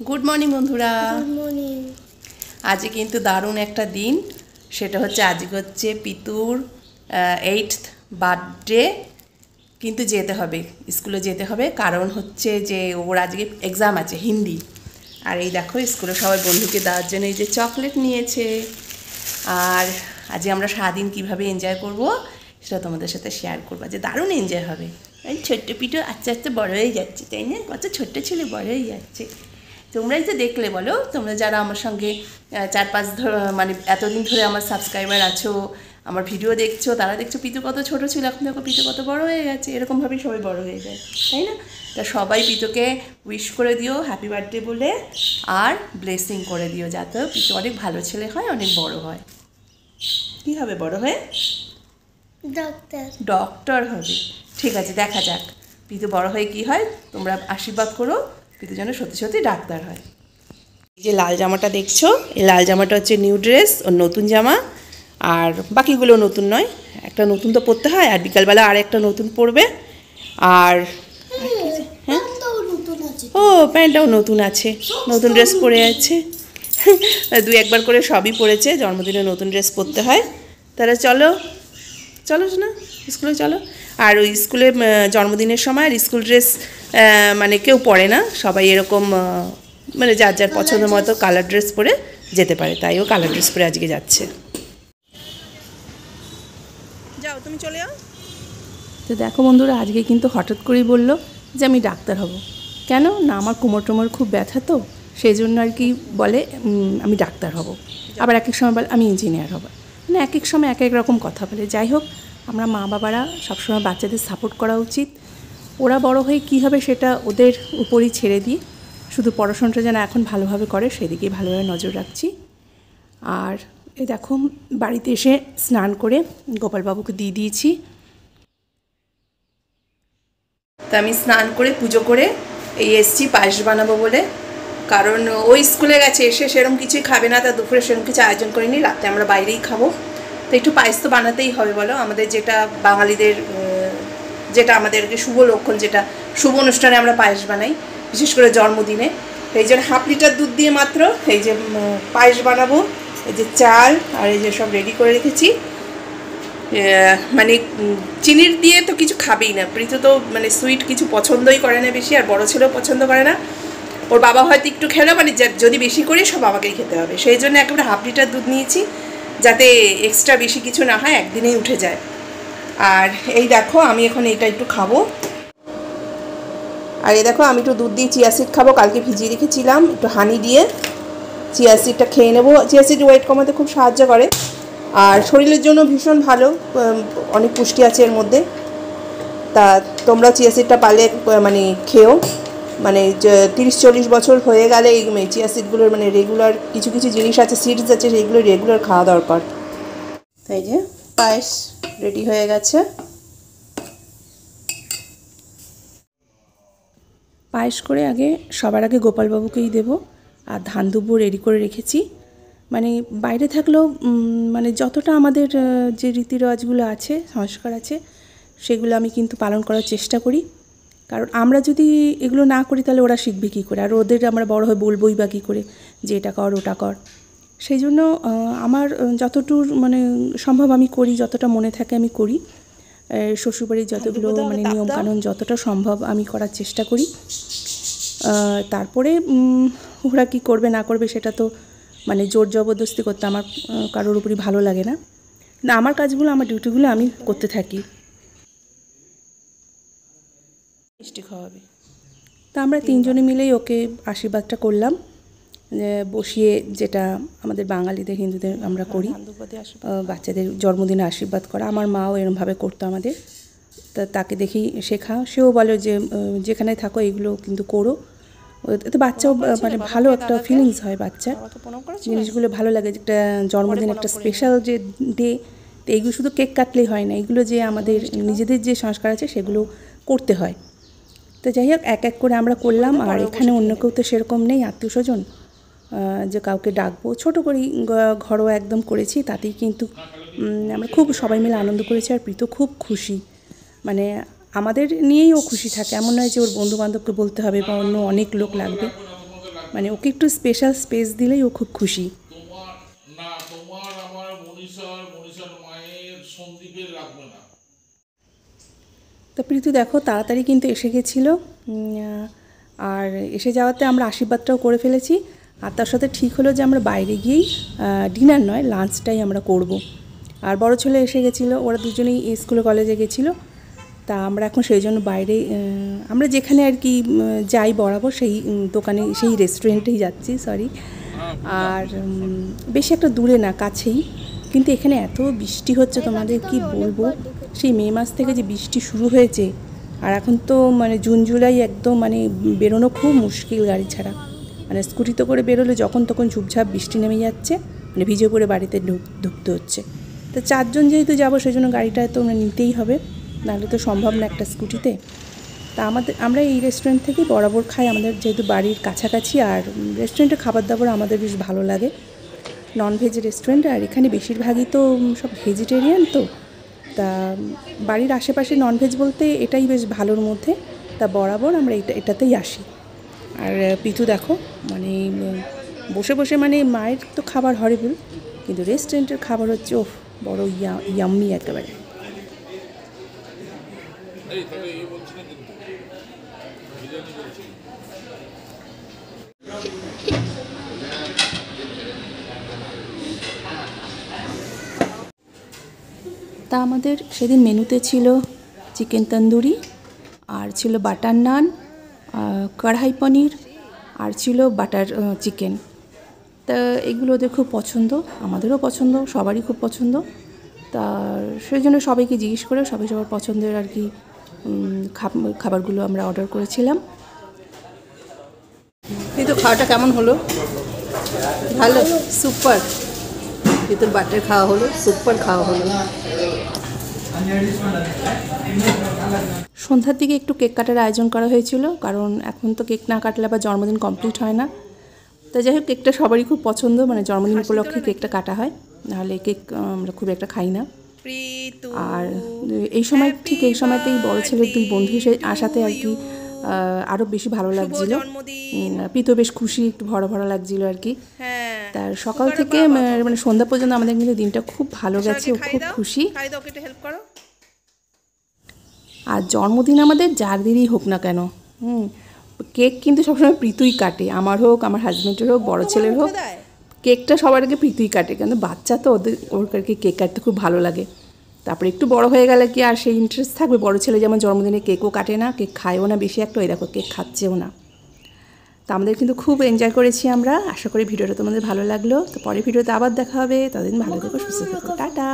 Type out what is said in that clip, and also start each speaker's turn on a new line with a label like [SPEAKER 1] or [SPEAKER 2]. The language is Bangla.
[SPEAKER 1] গুড মর্নিং বন্ধুরা।
[SPEAKER 2] Good morning.
[SPEAKER 1] আজ কিন্তু দারুণ একটা দিন, সেটা হচ্ছে আজকে হচ্ছে পিতুর 8th বার্থডে। কিন্তু যেতে হবে, স্কুলে যেতে হবে, কারণ হচ্ছে যে ওর আজকে এক্সাম আছে হিন্দি। আর এই দেখো স্কুলে সবাই বন্ধুকে দেওয়ার জন্য এই যে চকলেট নিয়েছে। আর আজকে আমরা সারাদিন কীভাবে এনজয় করব সেটা তোমাদের সাথে শেয়ার করবো, যে দারুণ এনজয় হবে। এই ছোট্ট পিটু আস্তে আস্তে বড় হয়ে যাচ্ছে, তাই না? কত ছোট্ট ছেলে বড় হয়ে যাচ্ছে। তোমরাই তো দেখলে, বলো তোমরা যারা আমার সঙ্গে 4-5 মানে এতদিন ধরে আমার সাবস্ক্রাইবার আছো, আমার ভিডিও দেখছো, তারা দেখছো পিতু কত ছোট ছিল, এখন দেখো পিতু কত বড় হয়ে গেছে। এরকমভাবেই সবাই বড় হয়ে যায়, তাই না? তা সবাই পিতুকে উইশ করে দিও হ্যাপি বার্থডে বলে, আর ব্লেসিং করে দিও যাতে পিতু অনেক ভালো ছেলে হয়, অনেক বড় হয়। কী হবে বড় হয়ে? ডক্টর হবে। ঠিক আছে, দেখা যাক পিতু বড় হয়ে কি হয়। তোমরা আশীর্বাদ করো পিতু যেন সত্যি সত্যি ডাক্তার হয়। এই যে লাল জামাটা দেখছো, এই লাল জামাটা হচ্ছে নিউ ড্রেস, ওর নতুন জামা। আর বাকিগুলো নতুন নয়, একটা নতুন তো পরতে হয়, আর বিকালবেলা আর একটা নতুন পরবে। আর হ্যাঁ, ও প্যান্টটাও নতুন আছে, নতুন ড্রেস পরে আছে। 2-1বার করে সবই পরেছে, জন্মদিনে নতুন ড্রেস পরতে হয়। তাহলে চলো চলো না স্কুলে চলো। আর ওই স্কুলে জন্মদিনের সময় আর স্কুল ড্রেস মানে কেউ পরে না, সবাই এরকম মানে যার যার পছন্দ মতো কালার ড্রেস পরে যেতে পারে, তাই ও কালার ড্রেস পরে আজকে যাচ্ছে। যাও তুমি চলে যাও। তো দেখো বন্ধুরা, আজকে কিন্তু হঠাৎ করেই বললো যে আমি ডাক্তার হব। কেন না, আমার কোমর টোমর খুব ব্যথা, তো সেই জন্য আর কি বলে আমি ডাক্তার হব। আবার এক এক সময় বলে আমি ইঞ্জিনিয়ার হব, মানে এক এক সময় এক এক রকম কথা বলে। যাই হোক, আমরা মা বাবারা সবসময় বাচ্চাদের সাপোর্ট করা উচিত। ওরা বড় হয়ে কী হবে সেটা ওদের উপরই ছেড়ে দিয়ে শুধু পড়াশোনাটা যেন এখন ভালোভাবে করে সেদিকে ভালোভাবে নজর রাখছি। আর এই দেখো বাড়িতে এসে স্নান করে গোপালবাবুকে দিয়ে দিয়েছি। তা আমি স্নান করে পুজো করে এই এসছি পায়েস বানাবো বলে, কারণ ওই স্কুলে গেছে, এসে সেরকম কিছুই খাবে না, তা দুপুরে সেরকম কিছু আয়োজন করিনি, রাতে আমরা বাইরেই খাবো। তো একটু পায়েস তো বানাতেই হবে বলো, আমাদের যেটা বাঙালিদের যেটা আমাদেরকে শুভ লক্ষণ, যেটা শুভ অনুষ্ঠানে আমরা পায়েস বানাই, বিশেষ করে জন্মদিনে। এই জন্য 1/2 লিটার দুধ দিয়ে মাত্র এই যে পায়েস বানাবো। এই যে চাল আর এই যে সব রেডি করে রেখেছি। মানে চিনির দিয়ে তো কিছু খাবেই না, প্রীত তো মানে সুইট কিছু পছন্দই করে না বেশি, আর বড় ছেলেও পছন্দ করে না। ওর বাবা হয়তো একটু খেলো, মানে যদি বেশি করি সব আমাকেই খেতে হবে, সেই জন্য একেবারে 1/2 লিটার দুধ নিয়েছি, যাতে এক্সট্রা বেশি কিছু না হয়, একদিনেই উঠে যায়। আর এই দেখো আমি এখন এটা একটু খাবো। আর এই দেখো আমি একটু দুধ দিয়ে চিয়া সিড খাবো, কালকে ভিজিয়ে রেখেছিলাম, একটু হানি দিয়ে চিয়া সিডটা খেয়ে নেবো। চিয়া সিড ওয়েট কমাতে খুব সাহায্য করে, আর শরীরের জন্য ভীষণ ভালো, অনেক পুষ্টি আছে এর মধ্যে। তা তোমরা চিয়া সিডটা পারলে মানে খেও, মানে 30-40 বছর হয়ে গেলে এই চিয়া সিডগুলোর মানে রেগুলার কিছু কিছু জিনিস আছে, সিডস আছে, সেইগুলো রেগুলার খাওয়া দরকার। তাই যে পায়েস রেডি হয়ে গেছে। পায়েস করে আগে সবার আগে গোপালবাবুকেই দেবো। আর ধান দুব্বো রেডি করে রেখেছি, মানে বাইরে থাকলেও মানে যতটা আমাদের যে রীতি রেওয়াজগুলো আছে, সংস্কার আছে, সেগুলো আমি কিন্তু পালন করার চেষ্টা করি। কারণ আমরা যদি এগুলো না করি তাহলে ওরা শিখবে কী করে, আর ওদের আমরা বড় হয়ে বলবোই বা কী করে যে এটা কর ওটা কর। সেই জন্য আমার যতটুর মানে সম্ভব আমি করি, যতটা মনে থাকে আমি করি। শ্বশুরবাড়ির যতগুলো মানে নিয়মকানুন যতটা সম্ভব আমি করার চেষ্টা করি। তারপরে ওরা কী করবে না করবে সেটা তো মানে জোর জবরদস্তি করতে আমার কারোর উপরই ভালো লাগে না। না, আমার কাজগুলো, আমার ডিউটিগুলো আমি করতে থাকি। মিষ্টি খাওয়াবে। তা আমরা 3 জনে মিলেই ওকে আশীর্বাদটা করলাম, বসিয়ে, যেটা আমাদের বাঙালিদের হিন্দুদের আমরা করি, বাচ্চাদের জন্মদিনে আশীর্বাদ করা। আমার মাও এরমভাবে করতো আমাদের, তা তাকে দেখেই শেখা। সেও বলে যে যেখানে থাকো এগুলো কিন্তু করো, এতে বাচ্চাও মানে ভালো একটা ফিলিংস হয়, বাচ্চার জিনিসগুলো ভালো লাগে। একটা জন্মদিন একটা স্পেশাল যে ডে, তো এইগুলো শুধু কেক কাটলেই হয় না, এগুলো যে আমাদের নিজেদের যে সংস্কার আছে সেগুলো করতে হয়। তো যাই হোক, এক এক করে আমরা করলাম। আর এখানে অন্য কেউ তো সেরকম নেই আত্মীয় স্বজন যে কাউকে ডাকবো, ছোটো করেই ঘরোয়া একদম করেছি, তাতেই কিন্তু আমরা খুব সবাই মিলে আনন্দ করেছি। আর প্রীত খুব খুশি, মানে আমাদের নিয়েই ও খুশি থাকে, এমন নয় যে ওর বন্ধুবান্ধবকে বলতে হবে বা অন্য অনেক লোক লাগবে। মানে ওকে একটু স্পেশাল স্পেস দিলেই ও খুব খুশি।
[SPEAKER 2] তোমার আমার মনীষার মায়ের সন্দীপের রাখবে না।
[SPEAKER 1] তো প্রীতু দেখো তাড়াতাড়ি কিন্তু এসে গেছিলো, আর এসে যাওয়াতে আমরা আশীর্বাদটাও করে ফেলেছি। আর তার সাথে ঠিক হলো যে আমরা বাইরে গিয়েই ডিনার নয় লাঞ্চটাই আমরা করব। আর বড় ছেলে এসে গেছিলো, ওরা দুজনেই স্কুলে কলেজে গেছিলো। তা আমরা এখন সেই জন্য বাইরে আমরা যেখানে আর কি যাই বরাবর সেই দোকানে সেই রেস্টুরেন্টেই যাচ্ছি, সরি। আর বেশি একটা দূরে না, কাছেই। কিন্তু এখানে এত বৃষ্টি হচ্ছে তোমাদের কি বলবো, সেই মে মাস থেকে যে বৃষ্টি শুরু হয়েছে। আর এখন তো মানে জুন জুলাই একদম মানে বেরোনো খুব মুশকিল গাড়ি ছাড়া। মানে স্কুটিতে করে বেরোলে যখন তখন ঝুপঝাপ বৃষ্টি নেমে যাচ্ছে, মানে ভিজে পড়ে বাড়িতে ঢুকতে হচ্ছে। তো 4 জন যেহেতু যাবো সেই জন্য গাড়িটা তো নিতেই হবে, নাহলে তো সম্ভব না একটা স্কুটিতে। তা আমরা এই রেস্টুরেন্ট থেকেই বরাবর খাই, আমাদের যেহেতু বাড়ির কাছাকাছি। আর রেস্টুরেন্টের খাবার দাবার আমাদের বেশ ভালো লাগে, ননভেজ রেস্টুরেন্ট। আর এখানে বেশিরভাগই তো সব ভেজিটেরিয়ান, তো তা বাড়ির আশেপাশে ননভেজ বলতে এটাই বেশ ভালোর মধ্যে। তা বরাবর আমরা এটাতেই আসি। আর পিতু দেখো মানে বসে বসে মানে মায়ের তো খাবার হরিবল, কিন্তু রেস্টুরেন্টের খাবার হচ্ছে ওফ বড় ইয়াম্মি একেবারে। তা আমাদের সেদিন মেনুতে ছিল চিকেন তন্দুরি, আর ছিল বাটার নান, কড়াই পনির, আর ছিল বাটার চিকেন। তা এগুলো ওদের খুব পছন্দ, আমাদেরও পছন্দ, সবারই খুব পছন্দ। তা সেই জন্য সবাইকে জিজ্ঞেস করে সবাই সবার পছন্দের আর কি খাবারগুলো আমরা অর্ডার করেছিলাম। এই তো খাওয়াটা কেমন হলো? ভালো, সুপার। ভিতর বাটার খাওয়া হলো, সুপার খাওয়া হলো। সন্ধ্যার দিকে একটু কেক কাটার আয়োজন করা হয়েছিল, কারণ এখন তো কেক না কাটলে আবার জন্মদিন কমপ্লিট হয় না। তা যাই হোক, কেকটা সবারই খুব পছন্দ, মানে জন্মদিন উপলক্ষে কেকটা কাটা হয়, নাহলে কেক আমরা খুব একটা খাই না। আর এই সময় ঠিক এই সময়তেই বড় ছেলের 2 বন্ধু এসে আসাতে আর কি আরও বেশি ভালো লাগছিল। পিতো বেশ খুশি, একটু ভরা ভরা লাগছিল আর কি। তার সকাল থেকে মানে সন্ধ্যা পর্যন্ত আমাদের কিন্তু দিনটা খুব ভালো গেছে, ও খুব খুশি। আর জন্মদিন আমাদের যাদেরই হোক না কেন, কেক কিন্তু সবসময় প্রীতুই কাটে, আমার হোক, আমার হাজব্যান্ডের হোক, বড় ছেলের হোক, কেকটা সবার আগে প্রীতুই কাটে। কিন্তু বাচ্চা তো ওর আর কি কেক কাটতে খুব ভালো লাগে। তারপরে একটু বড় হয়ে গেলে কি আর সেই ইন্টারেস্ট থাকবে? বড় ছেলে যেমন জন্মদিনে কেকও কাটে না, কেক খায়ও না বেশি একটা, ওই দেখো কেক খাচ্ছেও না। তা আমাদের কিন্তু খুব এনজয় করেছি আমরা। আশা করি ভিডিওটা তোমাদের ভালো লাগলো। তো পরের ভিডিওতে আবার দেখা হবে, ততদিন ভালো থেকো, সুস্থ থেকো, টাটা।